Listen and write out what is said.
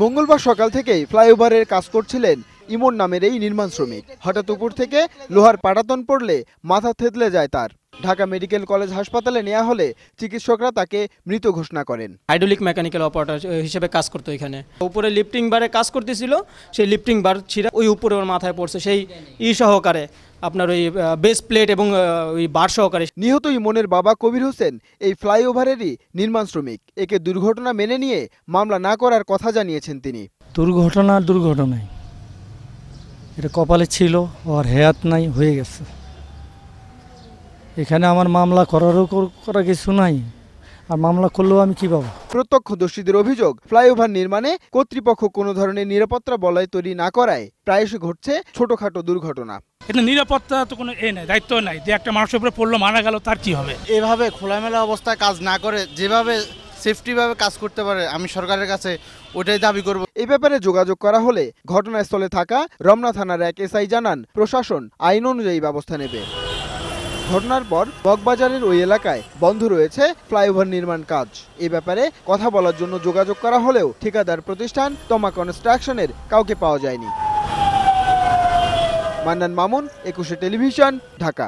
মঙ্গলবার সকাল থেকেই ফ্লাইওভারের কাজ করছিলেন ইমন নামের এই নির্মাণ শ্রমিক। হঠাৎ উপর থেকে লোহার পাটাতন পড়লে মাথা থেতলে যায় তার। ঢাকা মেডিকেল কলেজ হাসপাতালে নেওয়া হলে চিকিৎসকরা তাকে মৃত ঘোষণা করেন। হাইড্রোলিক মেকানিক্যাল অপারেটর হিসেবে কাজ করতো এখানে। উপরে লিফটিং বারে কাজ করতেছিল, সেই লিফটিং বার ছিঁড়ে ওই উপরে ওর মাথায় পড়ছে, সেই সহকারে আপনার ওই বেস প্লেট এবং ওই বার সহকারে। নিহত ইমনের বাবা কবির হোসেন এই ফ্লাইওভারেরই নির্মাণ শ্রমিক। একে দুর্ঘটনা মেনে নিয়ে মামলা না করার কথা জানিয়েছেন তিনি। দুর্ঘটনায় এটা কপালে ছিল, ওর হেয়াত নাই, হয়ে গেছে। এখানে আমার মামলা করা কিছু নাই, আর মামলা করলেও আমি কি পাবো? প্রত্যক্ষদর্শীদের অভিযোগ, ফ্লাইওভার নির্মাণে কর্তৃপক্ষ কোনো ধরনের নিরাপত্তা বলয় তৈরি না করায় প্রায়শই ঘটছে ছোটখাটো দুর্ঘটনা। এটা নিরাপত্তা তো কোনো নাই, দায়িত্ব নাই। যে একটা মানুষের উপরে পড়লো, মারা গেল, তার কি হবে? এভাবে খোলামেলা অবস্থায় কাজ না করে যেভাবে সেফটিভাবে কাজ করতে পারে, আমি সরকারের কাছে ওটাই দাবি করব। এই ব্যাপারে যোগাযোগ করা হলে ঘটনাস্থলে থাকা রমনা থানার এক এসআই জানান, প্রশাসন আইন অনুযায়ী ব্যবস্থা নেবে। ঘটনার পর বকবাজারের ওই এলাকায় বন্ধ রয়েছে ফ্লাইওভার নির্মাণ কাজ। এ ব্যাপারে কথা বলার জন্য যোগাযোগ করা হলেও ঠিকাদার প্রতিষ্ঠান তমা কনস্ট্রাকশনের কাউকে পাওয়া যায়নি। মান্নান মামুন, 21 টেলিভিশন, ঢাকা।